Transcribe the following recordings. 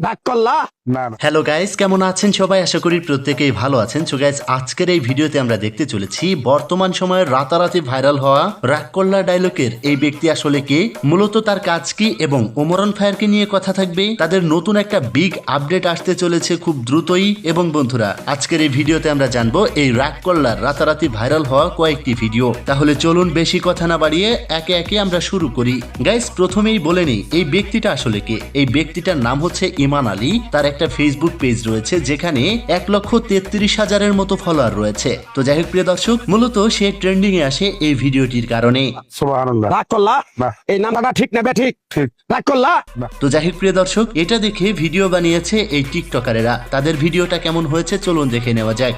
রাগ করলা না হ্যালো গাইস, কেমন আছেন সবাই? আশা করি প্রত্যেকেই ভালো আছেন। সো গাইস, আজকের এই ভিডিওতে আমরা দেখতে চলেছি বর্তমান সময়ে রাতারাতি ভাইরাল হওয়া রাগ করলা ডায়লগের এই ব্যক্তি আসলে কে, মূলত তার কাজ কি এবং ওমরন ফায়ারকে নিয়ে কথা থাকবে। তাদের নতুন একটা বিগ আপডেট আসতে চলেছে খুব দ্রুতই। এবং বন্ধুরা, আজকের এই ভিডিওতে আমরা জানবো এই রাগ করলার রাতারাতি ভাইরাল হওয়া কয়েকটি ভিডিও। তাহলে চলুন বেশি কথা না বাড়িয়ে একে একে আমরা শুরু করি। গাইস, প্রথমেই বলে নিই এই ব্যক্তিটা আসলে কে। এই ব্যক্তিটার নাম হচ্ছে ইমান আলী। তার একটা ফেসবুক পেজ রয়েছে যেখানে 1,33,000-এর মতো ফলোয়ার রয়েছে। তো যাই হোক প্রিয় দর্শক, মূলত সে ট্রেন্ডিং এ আসে এই ভিডিওটির কারণে। সুবহানাল্লাহ। রাগ করলা না। এই নাম্বারটা ঠিক নেবে ঠিক ঠিক। রাগ করলা তো যাই হোক প্রিয় দর্শক, এটা দেখে ভিডিও বানিয়েছে এই টিকটকারেরা। তাদের ভিডিওটা কেমন হয়েছে চলুন দেখে নেওয়া যাক।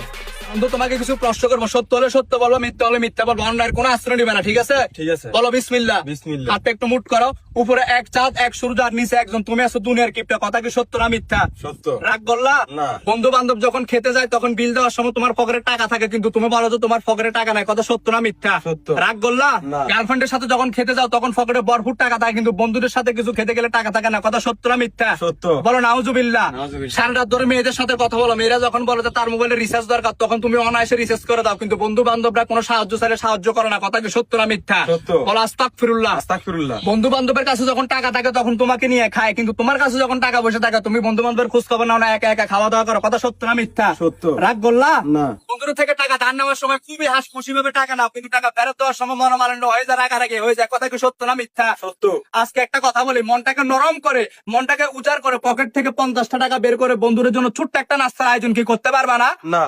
বন্ধু, তোমাকে কিছু প্রশ্ন করবো, সত্য হলে সত্য বলবো, মিথ্যা হলে মিথ্যা বলবো, অন্যায়ের কোনো আশ্রয় নিবে না, ঠিক আছে? ঠিক আছে। বলো বিসমিল্লাহ। বিসমিল্লাহ। হাতটা একটু মুট করো। উপরে এক চাঁদ এক সূর্য আর নিচে একজন, তুমি আছো দুনিয়ার কিপটা। কথা কি সত্য না মিথ্যা? সত্য। রাগ করলা? না। বন্ধু বান্ধব যখন খেতে যায় তখন বিল দেওয়ার সময় তোমার পকেটে টাকা থাকে, কিন্তু তুমি বলো তো তোমার পকেটে টাকা নাই। কথা সত্য না মিথ্যা? সত্য। রাগ করলা? না। গার্লফ্রেন্ডের সাথে যখন খেতে যাও তখন পকেটে ভরপুর টাকা থাকে, কিন্তু বন্ধুদের সাথে কিছু খেতে গেলে টাকা থাকে না। কথা সত্য না মিথ্যা? সত্য। বলো নাউজুবিল্লাহ। নাউজুবিল্লাহ। সারা রাত ধরে মেয়েদের সাথে কথা বলো, মেয়েরা যখন বলে যে তার মোবাইলে রিচার্জ দরকার তখন তুমি অনায়াসে রিচার্জ করে দাও, কিন্তু বন্ধু বান্ধবরা কোনো সাহায্য চাইলে সাহায্য করে না। কথা কি সত্য না মিথ্যা? সত্য। বলো আস্তাগফিরুল্লাহ। আস্তাগফিরুল্লাহ। বন্ধু বান্ধবের কাছে যখন টাকা থাকে তখন তোমাকে নিয়ে খায়, কিন্তু তোমার কাছে যখন টাকা পয়সা থাকে তুমি বন্ধু বান্ধবের খোঁজ খবর নাও না, একা একা খাওয়া দাওয়া করো। কথা সত্য না মিথ্যা? সত্য। রাগ করলা? না। বন্ধুর থেকে টাকা ধার নেওয়ার সময় খুবই হাসি ভাবে টাকা নাও, কিন্তু টাকা ফেরত দেওয়ার সময় মনোমালিন্য হয়ে যায়, রাগারাগি হয়ে যায়। কথা কি সত্য না মিথ্যা? সত্য। আজকে একটা কথা বলি, মনটাকে নরম করে, মনটাকে উজাড় করে, পকেট থেকে 50টা টাকা বের করে বন্ধুদের জন্য ছোট্ট একটা নাস্তার আয়োজন কি করতে পারবা না? না।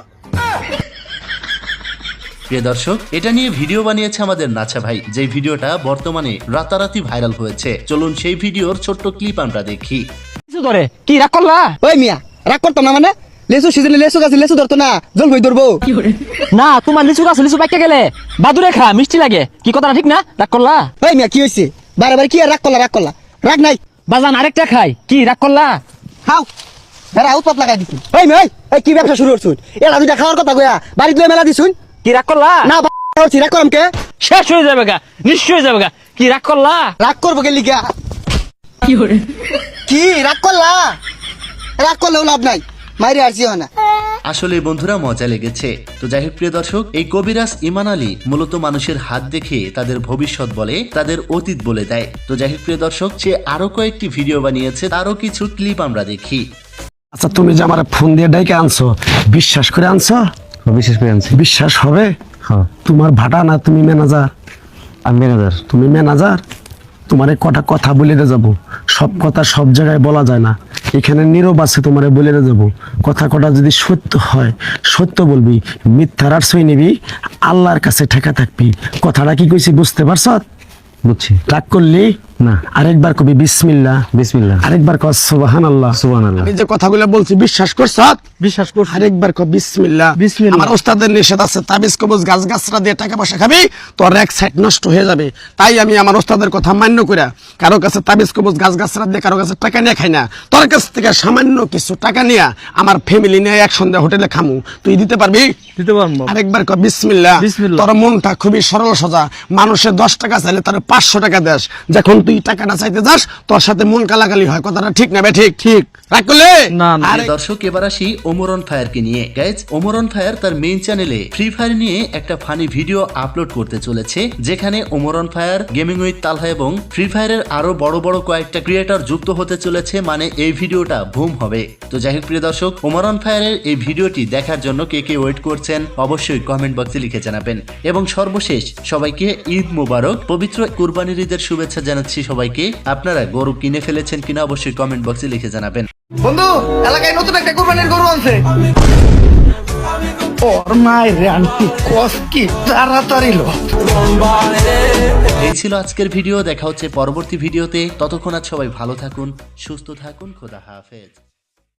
প্রিয় দর্শক, এটা নিয়ে ভিডিও বানিয়েছে আমাদের নাচা ভাই, যে ভিডিওটা বর্তমানে রাতারাতি ভাইরাল হয়েছে। চলুন সেই ভিডিওর ছোট্ট ক্লিপ আমরা দেখি। কিছু ধরে কি রাগ করলা? ওই মিয়া রাগ করতাম না মানে লেসু সিজনে লেসু গাছে লেসু ধরতো না জল বই ধরবো না, তোমার লিচু গাছ লিচু পাইকে গেলে বাদুরে খা মিষ্টি লাগে। কি কথাটা ঠিক না? রাগ করলা? ওই মিয়া কি হয়েছে বারে কি আর রাগ করলা রাগ নাই বাজান আরেকটা খাই। কি রাগ করলা? খাও বেড়া উৎপাত লাগাই দিছি ওই মেয়ে ওই কি ব্যবসা শুরু করছুন এলা দুইটা খাওয়ার কথা কয়া বাড়িতে লই মেলা দিছুন কি রাগ করলা? না করছি রাগ করম কে শেষ হয়ে যাবে গা, নিশ্চয় হয়ে যাবে গা। কি রাগ করলা? রাগ করবো কে লিগা কি রাগ করলেও লাভ নাই মাইরে আসছি না আসলে বন্ধুরা মজা লেগেছে। তো যাই হোক প্রিয় দর্শক, এই কবিরাজ ইমান আলী মূলত মানুষের হাত দেখে তাদের ভবিষ্যৎ বলে, তাদের অতীত বলে দেয়। তো যাই হোক প্রিয় দর্শক, সে আরো কয়েকটি ভিডিও বানিয়েছে, তারও কিছু ক্লিপ আমরা দেখি। আচ্ছা, তুমি যে আমার ফোন দিয়ে ডাইকে আনছো, বিশ্বাস করে আনছো? বিশেষ করে আনছি। বিশ্বাস হবে? হ্যাঁ, তোমার ভাটা না, তুমি ম্যানেজার? আমি ম্যানেজার। তুমি ম্যানেজার, তোমারে কটা কথা বলে যাবো। সব কথা সব জায়গায় বলা যায় না, এখানে নীরব আছে, তোমারে বলে যাবো। কথা কটা যদি সত্য হয় সত্য বলবি, মিথ্যার আর সই নিবি, আল্লাহর কাছে ঠেকা থাকবি। কথাটা কি কইছি বুঝতে পারছ? বুঝছি। রাগ করলি না। আরেকবার কবি বিসমিল্লাহ। বিসমিল্লাহ। আরেকবার কর সুবহানাল্লাহ। সুবহানাল্লাহ। আমি যে কথাগুলো বলছি বিশ্বাস করছ? বিশ্বাস করছি। আরেকবার কর বিসমিল্লাহ। বিসমিল্লাহ। আমার ওস্তাদের নিষেধ আছে, তাবিজ কবজ গাছ গাছরা দিয়ে টাকা পয়সা খাবি, তোর এক সাইড নষ্ট হয়ে যাবে। তাই আমি আমার ওস্তাদের কথা মান্য করে কারো কাছে তাবিজ কবজ গাছ গাছরা দিয়ে কারো কাছে টাকা নিয়ে খাই না। তোর কাছ থেকে সামান্য কিছু টাকা নিয়ে আমার ফ্যামিলি নিয়ে এক সন্ধ্যা হোটেলে খামু, তুই দিতে পারবি? দিতে পারবো। আরেকবার কর বিসমিল্লাহ। বিসমিল্লাহ। তোর মনটা খুবই সরল সোজা, মানুষের 10 টাকা চাইলে তার 500 টাকা দেস। যখন তুই টাকাটা চাইতে যাস তোর সাথে মন কালাকালি হয়। কথাটা ঠিক না? ঠিক ঠিক রাগ করলে না, না। প্রিয় দর্শক, এবার আসি ওমরন ফায়ারকে নিয়ে। গাইজ, ওমরন ফায়ার তার মেইন চ্যানেলে ফ্রি ফায়ার নিয়ে একটা ফানি ভিডিও আপলোড করতে চলেছে, যেখানে ওমরন ফায়ার, গেমিং উইথ তালহা এবং ফ্রি ফায়ারের আরো বড় বড় কয়েকটা ক্রিয়েটর যুক্ত হতে চলেছে। মানে এই ভিডিওটা বুম হবে। তো যাই হোক প্রিয় দর্শক, ওমরন ফায়ারের এই ভিডিওটি দেখার জন্য কে কে ওয়েট করছেন অবশ্যই কমেন্ট বক্সে লিখে জানাবেন। এবং সর্বশেষ সবাইকে ঈদ মুবারক, পবিত্র কুরবানির ঈদের শুভেচ্ছা জানাচ্ছি সবাইকে। আপনারা গরু কিনে ফেলেছেন কিনা অবশ্যই কমেন্ট বক্সে লিখে জানাবেন। বন্ধু এলাকায় নতুন একটা কুরবানির গরু আনছে ওর মায়ের আন্টি কস কি তাড়াতাড়ি লো। এই ছিল আজকের ভিডিও। দেখা হচ্ছে পরবর্তী ভিডিওতে। ততক্ষণ আজ সবাই ভালো থাকুন, সুস্থ থাকুন। খোদা হাফেজ।